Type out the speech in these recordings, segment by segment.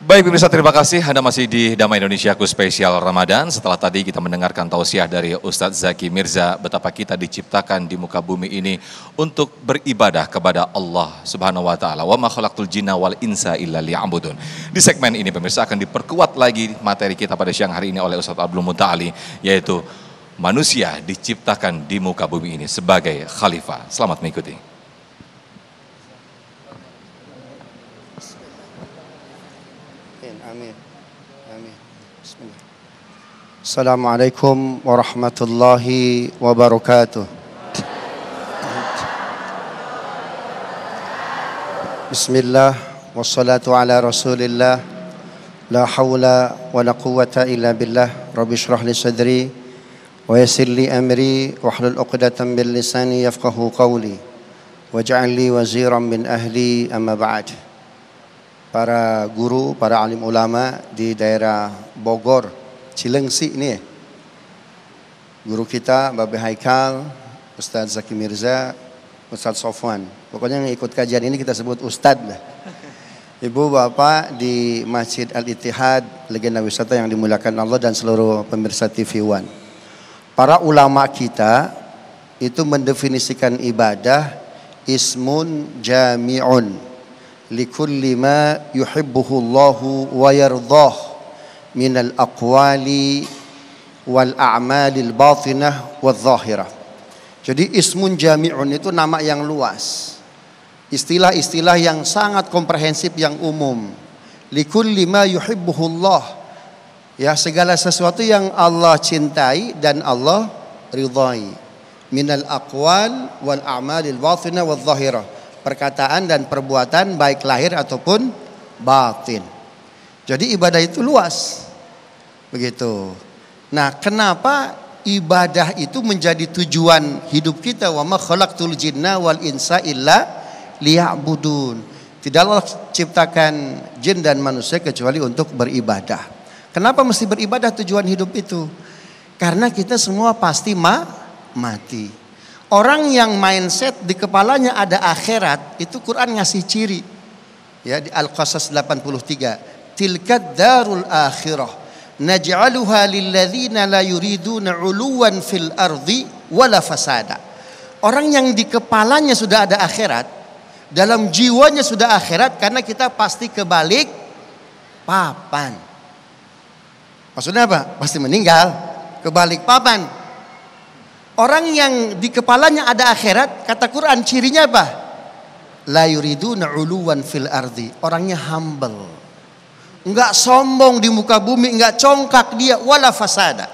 Baik pemirsa, terima kasih Anda masih di Damai Indonesiaku Spesial Ramadan. Setelah tadi kita mendengarkan tausiah dari Ustadz Zaki Mirza, betapa kita diciptakan di muka bumi ini untuk beribadah kepada Allah Subhanahu wa taala. Wa ma khalaqtul jinna wal insa illa liya'budun. Di segmen ini pemirsa akan diperkuat lagi materi kita pada siang hari ini oleh Ustadz Abdul Muta'ali, yaitu manusia diciptakan di muka bumi ini sebagai khalifah. Selamat mengikuti. Assalamualaikum warahmatullahi wabarakatuh. Bismillah wassalatu ala rasulillah. La hawla wa la quwwata illa billah. Rabbi shrah li sadri wa yassir li amri wahlul 'uqdatam min lisani yafqahu qawli waj'al li waziran min ahli, amma ba'd. Para guru, para alim ulama di daerah Bogor, Cilengsi ini, guru kita Babe Haikal, Ustadz Zaki Mirza, Ustadz Sofwan. Pokoknya yang ikut kajian ini kita sebut Ustadz lah. Ibu bapak di Masjid Al-Ittihad, legenda wisata yang dimuliakan Allah dan seluruh pemirsa TV One. Para ulama kita itu mendefinisikan ibadah ismun jami'un likulli ma yuhibbuhu Allahu wa yardah minal aqwali wal a'malil batinah wal zahirah. Jadi ismun jami'un itu nama yang luas, istilah-istilah yang sangat komprehensif, yang umum. Likulli ma yuhibbuhullah, ya, segala sesuatu yang Allah cintai dan Allah ridhai. Minal aqwal wal a'malil batinah wal zahirah, perkataan dan perbuatan baik lahir ataupun batin. Jadi ibadah itu luas. Begitu. Nah, kenapa ibadah itu menjadi tujuan hidup kita? Wa ma khalaqtul jinna wal insa illa liya'budun. Tidaklah ciptakan jin dan manusia kecuali untuk beribadah. Kenapa mesti beribadah tujuan hidup itu? Karena kita semua pasti mati. Orang yang mindset di kepalanya ada akhirat, itu Quran ngasih ciri. Ya, di Al-Qasas 83. Tilkad darul akhirah naj'aluha lilladzina la yuriduna 'uluwan fil ardi wala fasada. Orang yang di kepalanya sudah ada akhirat, dalam jiwanya sudah akhirat, karena kita pasti kebalik papan. Maksudnya apa? Pasti meninggal, kebalik papan. Orang yang di kepalanya ada akhirat, kata Quran cirinya apa? La yuriduna 'uluwan fil ardi. Orangnya humble, enggak sombong di muka bumi, enggak congkak dia, wala fasada,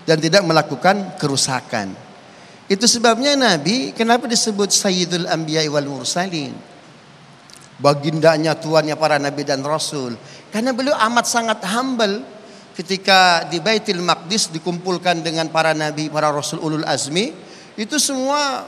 dan tidak melakukan kerusakan. Itu sebabnya Nabi kenapa disebut Sayyidul Anbiya wal Mursalin, bagindanya, tuannya para nabi dan rasul, karena beliau amat sangat humble. Ketika di Baitul Maqdis dikumpulkan dengan para nabi, para rasul ulul azmi, itu semua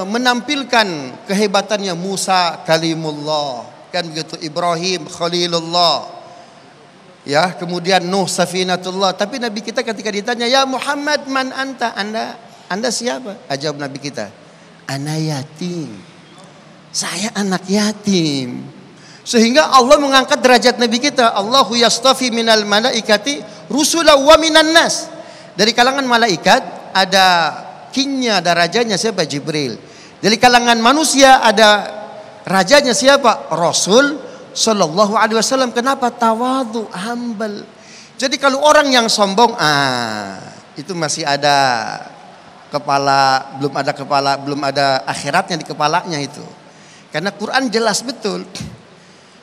menampilkan kehebatannya. Musa kalimullah, kan begitu, Ibrahim Khalilullah, ya, kemudian Nuh Safinatullah. Tapi Nabi kita ketika ditanya, ya Muhammad man anta, anda siapa? Ajab Nabi kita, ana yatim, saya anak yatim. Sehingga Allah mengangkat derajat Nabi kita. Allahu yastafi minal malaikati rusula wa minan nas. Dari kalangan malaikat ada kingnya, ada rajanya, siapa? Jibril. Dari kalangan manusia ada rajanya, siapa? Rasul Sallallahu Alaihi Wasallam. Kenapa? Tawadhu, humble. Jadi kalau orang yang sombong, itu masih ada kepala, belum ada akhiratnya di kepalanya itu. Karena Quran jelas betul.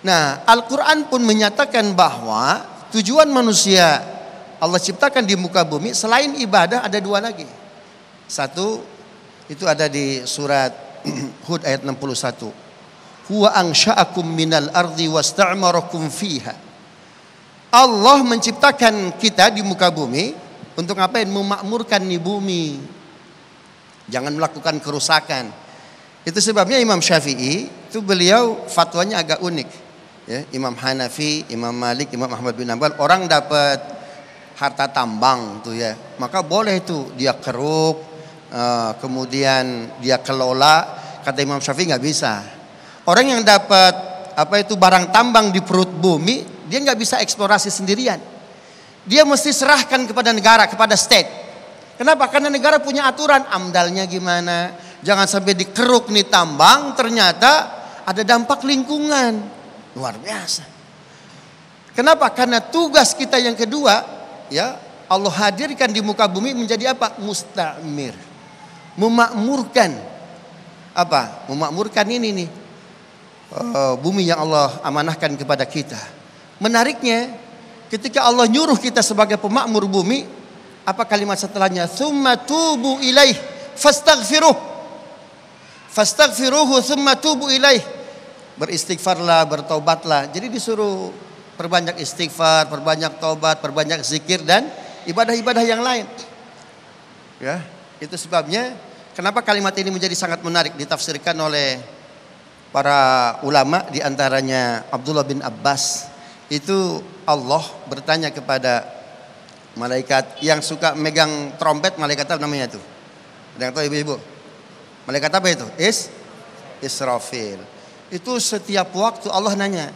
Nah, Al-Quran pun menyatakan bahwa tujuan manusia Allah ciptakan di muka bumi selain ibadah ada dua lagi. Satu, itu ada di surat Hud ayat 61. Huwa ansha'akum minal ardi wasta'marakum fiha. Allah menciptakan kita di muka bumi untuk ngapain? Memakmurkan di bumi. Jangan melakukan kerusakan. Itu sebabnya Imam Syafi'i itu beliau fatwanya agak unik. Ya, Imam Hanafi, Imam Malik, Imam Ahmad bin Hanbal, orang dapat harta tambang tuh ya, maka boleh tuh dia keruk, kemudian dia kelola. Kata Imam Syafi'i nggak bisa. Orang yang dapat barang tambang di perut bumi, dia nggak bisa eksplorasi sendirian. Dia mesti serahkan kepada negara, kepada state. Kenapa? Karena negara punya aturan, amdalnya gimana. Jangan sampai dikeruk nih tambang, ternyata ada dampak lingkungan. Luar biasa. Kenapa? Karena tugas kita yang kedua, ya, Allah hadirkan di muka bumi menjadi apa? Mustamir. Memakmurkan. Apa? Memakmurkan ini nih. Bumi yang Allah amanahkan kepada kita. Menariknya, ketika Allah nyuruh kita sebagai pemakmur bumi, apa kalimat setelahnya? Tsumma tubu ilaih fastaghfiruh. Fastaghfiruhu tsumma tubu ilaih. Beristighfarlah, bertobatlah. Jadi disuruh perbanyak istighfar, perbanyak tobat, perbanyak zikir dan ibadah-ibadah yang lain. Ya, itu sebabnya kenapa kalimat ini menjadi sangat menarik ditafsirkan oleh para ulama, di antaranya Abdullah bin Abbas. Itu Allah bertanya kepada malaikat yang suka megang trompet, malaikat apa namanya itu? Ada yang tahu ibu-ibu? Malaikat apa itu? Israfil. Itu setiap waktu Allah nanya,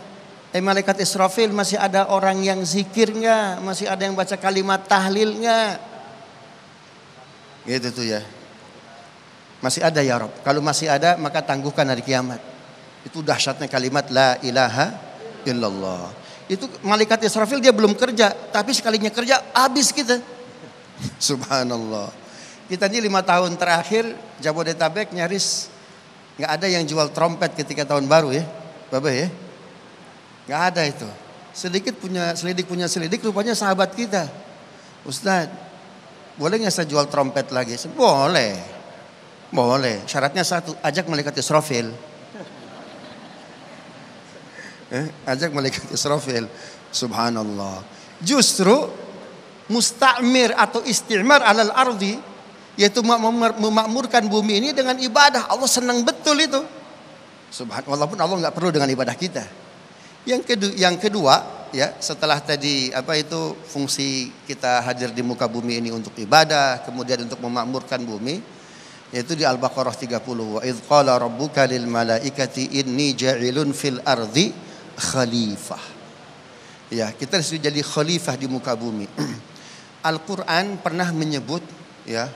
malaikat Israfil, masih ada orang yang zikir nggak? Masih ada yang baca kalimat tahlil nggak? Gitu tuh ya. Masih ada ya Rob. Kalau masih ada maka tangguhkan hari kiamat. Itu dahsyatnya kalimat la ilaha illallah. Itu malaikat Israfil dia belum kerja, tapi sekalinya kerja habis kita. Subhanallah. Kita ini 5 tahun terakhir Jabodetabek nyaris nggak ada yang jual trompet ketika tahun baru ya, Bapak ya. Nggak ada itu. Selidik punya selidik rupanya sahabat kita. Ustadz, boleh nggak saya jual trompet lagi? Boleh. Boleh. Syaratnya satu, ajak malaikat Israfil. Ajak malaikat Israfil. Subhanallah. Justru mustamir atau istimar alal ardi, yaitu memakmurkan bumi ini dengan ibadah. Allah senang betul itu. Subhanallah. Walaupun Allah nggak perlu dengan ibadah kita. Yang kedua, ya, setelah tadi fungsi kita hadir di muka bumi ini untuk ibadah, kemudian untuk memakmurkan bumi, yaitu di Al-Baqarah 30. Wa idz qala rabbuka lil malaikati inni ja'ilun fil ardi khalifah. Ya, kita sudah jadi khalifah di muka bumi. Al-Quran pernah menyebut, ya,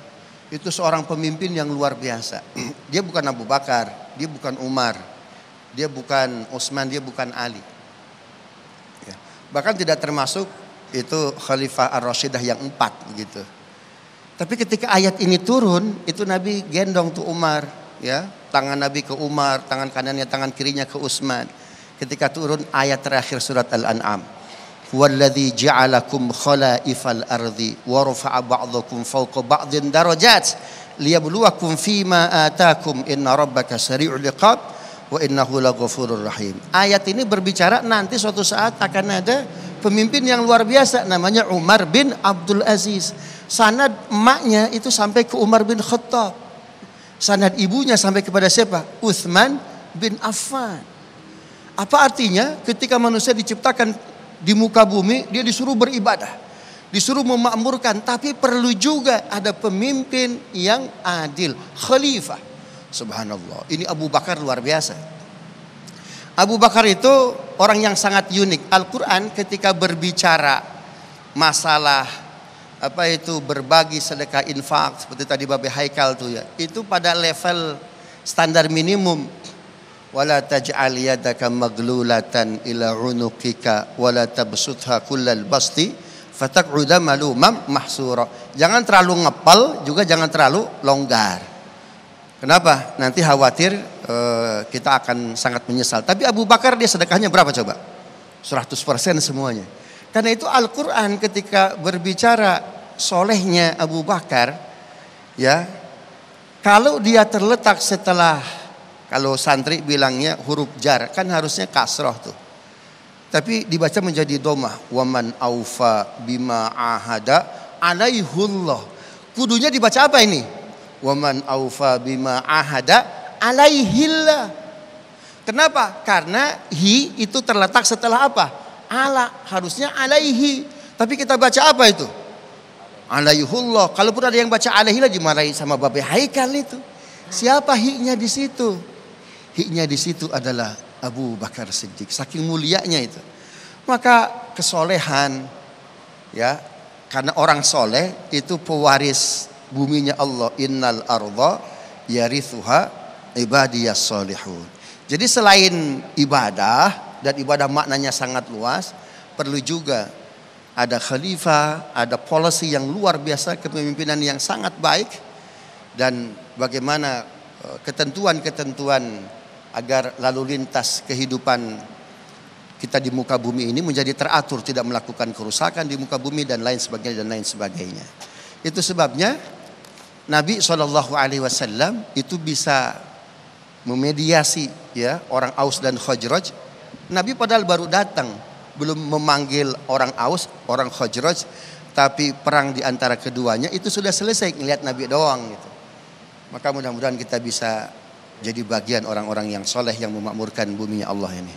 itu seorang pemimpin yang luar biasa. Dia bukan Abu Bakar, dia bukan Umar, dia bukan Utsman, dia bukan Ali. Ya. Bahkan tidak termasuk itu Khalifah Ar-Rashidah yang 4 gitu. Tapi ketika ayat ini turun, itu Nabi gendong tuh Umar, ya, tangan Nabi ke Umar, tangan kanannya, tangan kirinya ke Utsman. Ketika turun ayat terakhir surat Al-An'am, "Walladzi ja'alakum khalaifal ardi wa rafa'a ba'dakum fawqa ba'din darajat liyabluwakum fima ataakum inna rabbaka sari'ul iqab wa innahu laghafurur rahim." Ayat ini berbicara nanti suatu saat akan ada pemimpin yang luar biasa namanya Umar bin Abdul Aziz. Sanad emaknya itu sampai ke Umar bin Khattab. Sanad ibunya sampai kepada siapa? Utsman bin Affan. Apa artinya? Ketika manusia diciptakan di muka bumi, dia disuruh beribadah, disuruh memakmurkan, tapi perlu juga ada pemimpin yang adil, khalifah. Subhanallah. Ini Abu Bakar luar biasa. Abu Bakar itu orang yang sangat unik. Al-Quran ketika berbicara masalah berbagi, sedekah, infak, seperti tadi Babe Haikal tuh ya, itu pada level standar minimum. Wala taj'al yadaka maglulatan ila unuqika wala tabsutha kullal basti fataq'uda malumam mahsura. Jangan terlalu ngepel, juga jangan terlalu longgar. Kenapa? Nanti khawatir kita akan sangat menyesal. Tapi Abu Bakar dia sedekahnya berapa coba? 100% semuanya. Karena itu Al-Quran ketika berbicara solehnya Abu Bakar, ya, kalau dia terletak setelah, kalau santri bilangnya huruf jar, kan harusnya kasroh tuh. Tapi dibaca menjadi domah. Waman aufa bima ahada alaihullah. Kudunya dibaca apa ini? Waman aufa bima ahada alaihillah. Kenapa? Karena hi itu terletak setelah apa? Ala, harusnya alaihi. Tapi kita baca apa itu? Alaihullah. Kalaupun ada yang baca alaihillah dimarahi sama Babe Haikal itu. Siapa hi-nya di situ? Hi-nya di situ adalah Abu Bakar Siddiq, saking mulianya itu. Maka kesolehan, ya, karena orang soleh itu pewaris buminya Allah. Innal arda yarithuha ibadiyas solihun. Jadi selain ibadah, dan ibadah maknanya sangat luas, perlu juga ada khalifah, ada policy yang luar biasa, kepemimpinan yang sangat baik, dan bagaimana ketentuan-ketentuan agar lalu lintas kehidupan kita di muka bumi ini menjadi teratur, tidak melakukan kerusakan di muka bumi dan lain sebagainya dan lain sebagainya. Itu sebabnya Nabi SAW itu bisa memediasi, ya, orang Aus dan Khazraj. Nabi padahal baru datang, belum memanggil orang Aus, orang Khazraj, tapi perang di antara keduanya itu sudah selesai, ngelihat Nabi doang gitu. Maka mudah-mudahan kita bisa jadi bagian orang-orang yang soleh yang memakmurkan buminya Allah ini.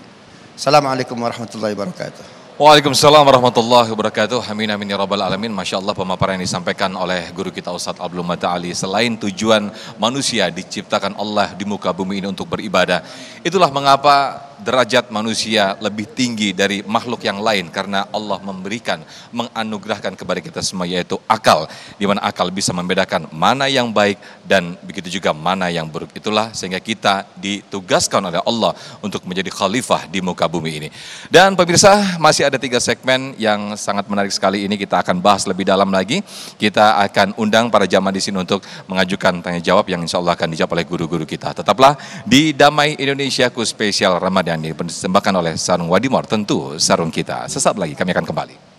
Assalamualaikum warahmatullahi wabarakatuh. Waalaikumsalam warahmatullahi wabarakatuh. Amin amin ya rabbal alamin. Masya Allah, pemaparan yang disampaikan oleh guru kita Ustadz Abdul Mata Ali. Selain tujuan manusia diciptakan Allah di muka bumi ini untuk beribadah, itulah mengapa derajat manusia lebih tinggi dari makhluk yang lain, karena Allah memberikan, menganugerahkan kepada kita semua yaitu akal, di mana akal bisa membedakan mana yang baik dan begitu juga mana yang buruk. Itulah sehingga kita ditugaskan oleh Allah untuk menjadi khalifah di muka bumi ini. Dan pemirsa, masih ada 3 segmen yang sangat menarik sekali ini, kita akan bahas lebih dalam lagi. Kita akan undang para jamaah di sini untuk mengajukan tanya jawab yang insya Allah akan dijawab oleh guru-guru kita. Tetaplah di Damai Indonesiaku Spesial Ramadan yang dipersembahkan oleh Sarung Wadimor, tentu sarung kita. Sesaat lagi kami akan kembali.